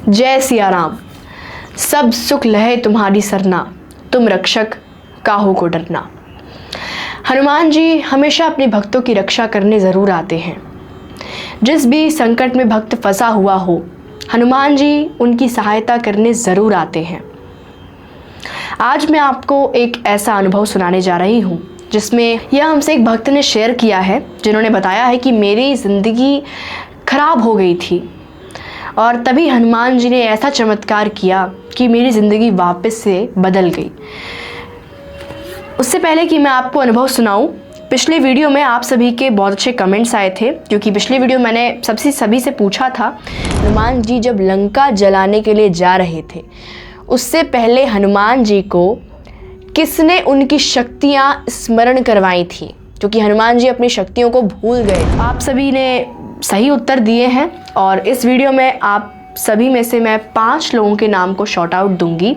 जय सिया राम। सब सुख लहे तुम्हारी सरना, तुम रक्षक काहू को डरना। हनुमान जी हमेशा अपने भक्तों की रक्षा करने ज़रूर आते हैं। जिस भी संकट में भक्त फंसा हुआ हो, हनुमान जी उनकी सहायता करने ज़रूर आते हैं। आज मैं आपको एक ऐसा अनुभव सुनाने जा रही हूँ जिसमें यह हमसे एक भक्त ने शेयर किया है, जिन्होंने बताया है कि मेरी ज़िंदगी खराब हो गई थी और तभी हनुमान जी ने ऐसा चमत्कार किया कि मेरी ज़िंदगी वापस से बदल गई। उससे पहले कि मैं आपको अनुभव सुनाऊं, पिछले वीडियो में आप सभी के बहुत अच्छे कमेंट्स आए थे, क्योंकि पिछले वीडियो मैंने सभी से पूछा था हनुमान जी जब लंका जलाने के लिए जा रहे थे, उससे पहले हनुमान जी को किसने उनकी शक्तियाँ स्मरण करवाई थी, क्योंकि हनुमान जी अपनी शक्तियों को भूल गए। आप सभी ने सही उत्तर दिए हैं और इस वीडियो में आप सभी में से मैं 5 लोगों के नाम को शॉर्ट आउट दूंगी।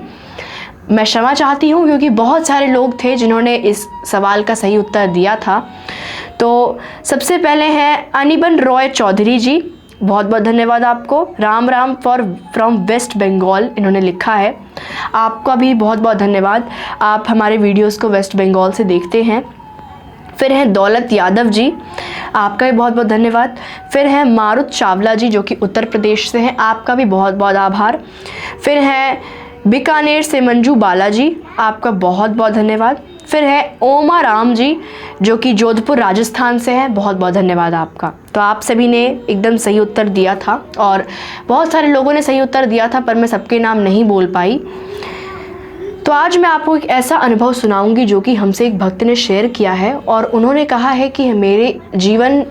मैं क्षमा चाहती हूँ क्योंकि बहुत सारे लोग थे जिन्होंने इस सवाल का सही उत्तर दिया था। तो सबसे पहले हैं अनिबन रॉय चौधरी जी, बहुत बहुत धन्यवाद आपको। राम राम फ्रॉम वेस्ट बंगाल इन्होंने लिखा है, आपका भी बहुत बहुत धन्यवाद। आप हमारे वीडियोस को वेस्ट बंगाल से देखते हैं। फिर हैं दौलत यादव जी, आपका भी बहुत बहुत धन्यवाद। फिर हैं मारुत चावला जी जो कि उत्तर प्रदेश से हैं, आपका भी बहुत बहुत आभार। फिर हैं बीकानेर से मंजू बालाजी, आपका बहुत बहुत धन्यवाद। फिर है ओमा राम जी जो कि जोधपुर राजस्थान से हैं, बहुत बहुत धन्यवाद आपका। तो आप सभी ने एकदम सही उत्तर दिया था और बहुत सारे लोगों ने सही उत्तर दिया था, पर मैं सबके नाम नहीं बोल पाई। तो आज मैं आपको एक ऐसा अनुभव सुनाऊंगी जो कि हमसे एक भक्त ने शेयर किया है और उन्होंने कहा है कि मेरे जीवन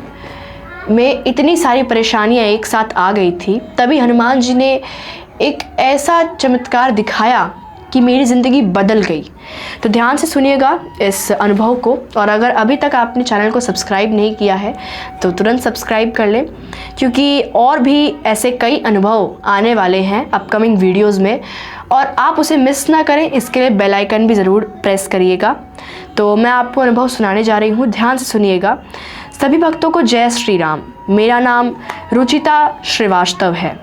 में इतनी सारी परेशानियां एक साथ आ गई थी, तभी हनुमान जी ने एक ऐसा चमत्कार दिखाया कि मेरी ज़िंदगी बदल गई। तो ध्यान से सुनिएगा इस अनुभव को, और अगर अभी तक आपने चैनल को सब्सक्राइब नहीं किया है तो तुरंत सब्सक्राइब कर लें, क्योंकि और भी ऐसे कई अनुभव आने वाले हैं अपकमिंग वीडियोस में और आप उसे मिस ना करें, इसके लिए बेल आइकन भी ज़रूर प्रेस करिएगा। तो मैं आपको अनुभव सुनाने जा रही हूँ, ध्यान से सुनिएगा। सभी भक्तों को जय श्री राम। मेरा नाम रुचिता श्रीवास्तव है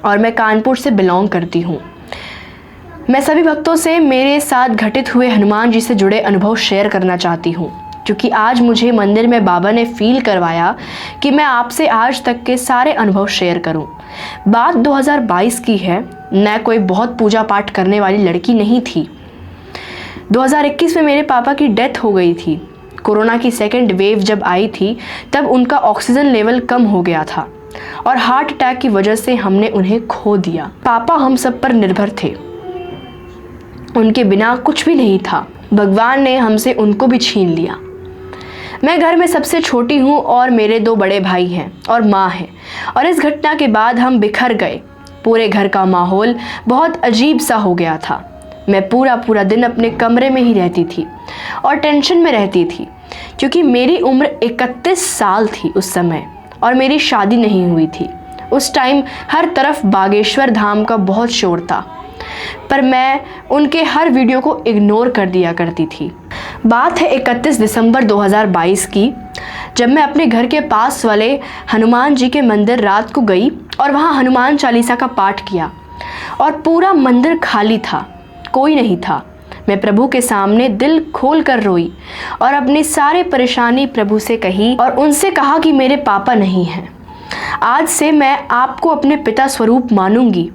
और मैं कानपुर से बिलोंग करती हूँ। मैं सभी भक्तों से मेरे साथ घटित हुए हनुमान जी से जुड़े अनुभव शेयर करना चाहती हूँ, क्योंकि आज मुझे मंदिर में बाबा ने फील करवाया कि मैं आपसे आज तक के सारे अनुभव शेयर करूँ। बात 2022 की है, मैं कोई बहुत पूजा पाठ करने वाली लड़की नहीं थी। 2021 में मेरे पापा की डेथ हो गई थी। कोरोना की सेकेंड वेव जब आई थी तब उनका ऑक्सीजन लेवल कम हो गया था और हार्ट अटैक की वजह से हमने उन्हें खो दिया। पापा हम सब पर निर्भर थे, उनके बिना कुछ भी नहीं था। भगवान ने हमसे उनको भी छीन लिया। मैं घर में सबसे छोटी हूँ और मेरे 2 बड़े भाई हैं और माँ है, और इस घटना के बाद हम बिखर गए। पूरे घर का माहौल बहुत अजीब सा हो गया था। मैं पूरा दिन अपने कमरे में ही रहती थी और टेंशन में रहती थी, क्योंकि मेरी उम्र 31 साल थी उस समय और मेरी शादी नहीं हुई थी। उस टाइम हर तरफ बागेश्वर धाम का बहुत शोर था, पर मैं उनके हर वीडियो को इग्नोर कर दिया करती थी। बात है 31 दिसंबर 2022 की, जब मैं अपने घर के पास वाले हनुमान जी के मंदिर रात को गई और वहाँ हनुमान चालीसा का पाठ किया और पूरा मंदिर खाली था, कोई नहीं था। मैं प्रभु के सामने दिल खोल कर रोई और अपनी सारी परेशानी प्रभु से कही और उनसे कहा कि मेरे पापा नहीं हैं, आज से मैं आपको अपने पिता स्वरूप मानूंगी।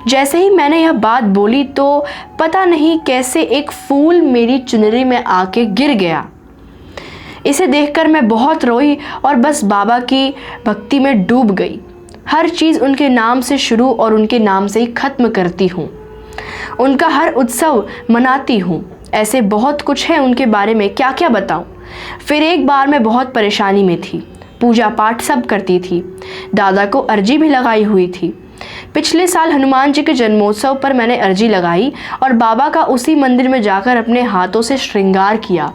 जैसे ही मैंने यह बात बोली तो पता नहीं कैसे एक फूल मेरी चुनरी में आके गिर गया। इसे देखकर मैं बहुत रोई और बस बाबा की भक्ति में डूब गई। हर चीज़ उनके नाम से शुरू और उनके नाम से ही ख़त्म करती हूँ। उनका हर उत्सव मनाती हूँ। ऐसे बहुत कुछ है उनके बारे में, क्या क्या बताऊँ। फिर एक बार मैं बहुत परेशानी में थी, पूजा पाठ सब करती थी, दादा को अर्जी भी लगाई हुई थी। पिछले साल हनुमान जी के जन्मोत्सव पर मैंने अर्जी लगाई और बाबा का उसी मंदिर में जाकर अपने हाथों से श्रृंगार किया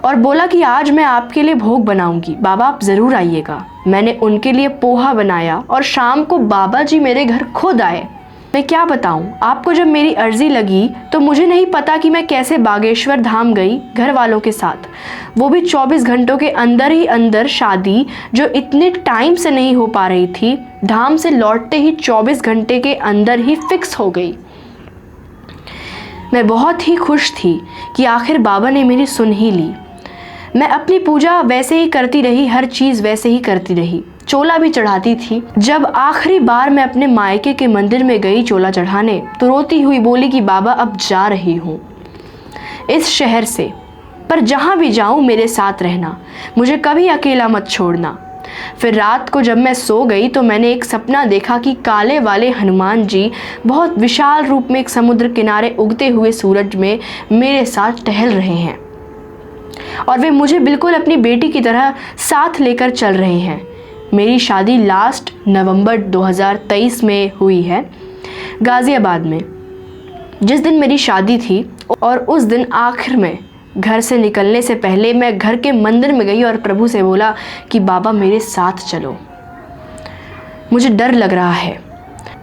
और बोला कि आज मैं आपके लिए भोग बनाऊंगी, बाबा आप ज़रूर आइएगा। मैंने उनके लिए पोहा बनाया और शाम को बाबा जी मेरे घर खुद आए। मैं क्या बताऊं आपको, जब मेरी अर्जी लगी तो मुझे नहीं पता कि मैं कैसे बागेश्वर धाम गई घर वालों के साथ, वो भी 24 घंटों के अंदर ही अंदर। शादी जो इतने टाइम से नहीं हो पा रही थी, धाम से लौटते ही 24 घंटे के अंदर ही फिक्स हो गई। मैं बहुत ही खुश थी कि आखिर बाबा ने मेरी सुन ही ली। मैं अपनी पूजा वैसे ही करती रही, हर चीज़ वैसे ही करती रही, चोला भी चढ़ाती थी। जब आखिरी बार मैं अपने मायके के मंदिर में गई चोला चढ़ाने, तो रोती हुई बोली कि बाबा अब जा रही हूँ इस शहर से, पर जहाँ भी जाऊँ मेरे साथ रहना, मुझे कभी अकेला मत छोड़ना। फिर रात को जब मैं सो गई तो मैंने एक सपना देखा कि काले वाले हनुमान जी बहुत विशाल रूप में एक समुद्र किनारे उगते हुए सूरज में मेरे साथ टहल रहे हैं और वे मुझे बिल्कुल अपनी बेटी की तरह साथ लेकर चल रहे हैं। मेरी शादी लास्ट नवंबर 2023 में हुई है गाज़ियाबाद में, जिस दिन मेरी शादी थी। और उस दिन आखिर में घर से निकलने से पहले मैं घर के मंदिर में गई और प्रभु से बोला कि बाबा मेरे साथ चलो, मुझे डर लग रहा है।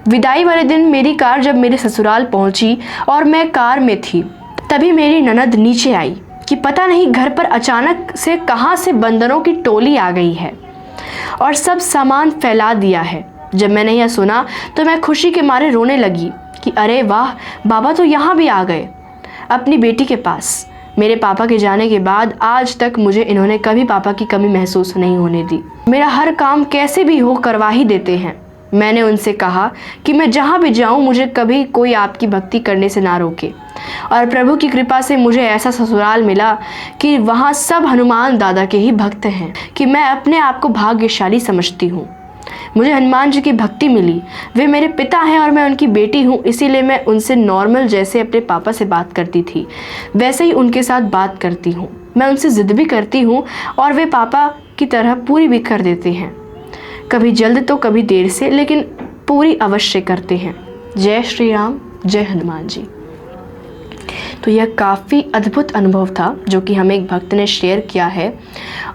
विदाई वाले दिन मेरी कार जब मेरे ससुराल पहुंची और मैं कार में थी, तभी मेरी ननद नीचे आई कि पता नहीं घर पर अचानक से कहां से बंदरों की टोली आ गई है और सब सामान फैला दिया है। जब मैंने यह सुना तो मैं खुशी के मारे रोने लगी कि अरे वाह, बाबा तो यहाँ भी आ गए अपनी बेटी के पास। मेरे पापा के जाने के बाद आज तक मुझे इन्होंने कभी पापा की कमी महसूस नहीं होने दी। मेरा हर काम कैसे भी हो करवा ही देते हैं। मैंने उनसे कहा कि मैं जहाँ भी जाऊँ मुझे कभी कोई आपकी भक्ति करने से ना रोके, और प्रभु की कृपा से मुझे ऐसा ससुराल मिला कि वहाँ सब हनुमान दादा के ही भक्त हैं कि मैं अपने आप को भाग्यशाली समझती हूँ। मुझे हनुमान जी की भक्ति मिली, वे मेरे पिता हैं और मैं उनकी बेटी हूँ, इसीलिए मैं उनसे नॉर्मल जैसे अपने पापा से बात करती थी वैसे ही उनके साथ बात करती हूँ। मैं उनसे ज़िद भी करती हूँ और वे पापा की तरह पूरी भी कर देते हैं, कभी जल्द तो कभी देर से, लेकिन पूरी अवश्य करते हैं। जय श्री राम, जय हनुमान जी। तो यह काफ़ी अद्भुत अनुभव था जो कि हमें एक भक्त ने शेयर किया है।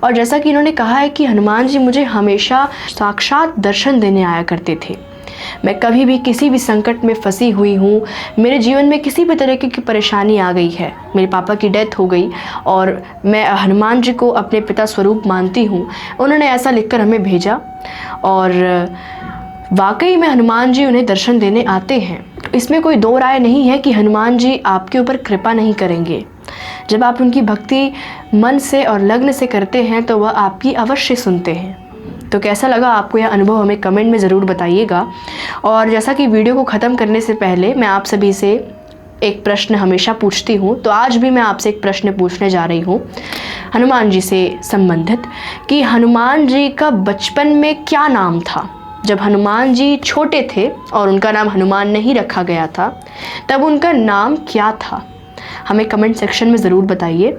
और जैसा कि इन्होंने कहा है कि हनुमान जी मुझे हमेशा साक्षात दर्शन देने आया करते थे। मैं कभी भी किसी भी संकट में फंसी हुई हूँ, मेरे जीवन में किसी भी तरह की परेशानी आ गई है, मेरे पापा की डेथ हो गई और मैं हनुमान जी को अपने पिता स्वरूप मानती हूँ, उन्होंने ऐसा लिखकर हमें भेजा और वाकई में हनुमान जी उन्हें दर्शन देने आते हैं। इसमें कोई दो राय नहीं है कि हनुमान जी आपके ऊपर कृपा नहीं करेंगे। जब आप उनकी भक्ति मन से और लग्न से करते हैं तो वह आपकी अवश्य सुनते हैं। तो कैसा लगा आपको यह अनुभव हमें कमेंट में ज़रूर बताइएगा। और जैसा कि वीडियो को ख़त्म करने से पहले मैं आप सभी से एक प्रश्न हमेशा पूछती हूँ, तो आज भी मैं आपसे एक प्रश्न पूछने जा रही हूँ हनुमान जी से संबंधित कि हनुमान जी का बचपन में क्या नाम था। जब हनुमान जी छोटे थे और उनका नाम हनुमान नहीं रखा गया था, तब उनका नाम क्या था, हमें कमेंट सेक्शन में ज़रूर बताइए।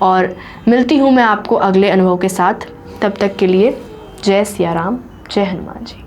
और मिलती हूँ मैं आपको अगले अनुभव के साथ। तब तक के लिए जय सिया राम, जय हनुमान जी।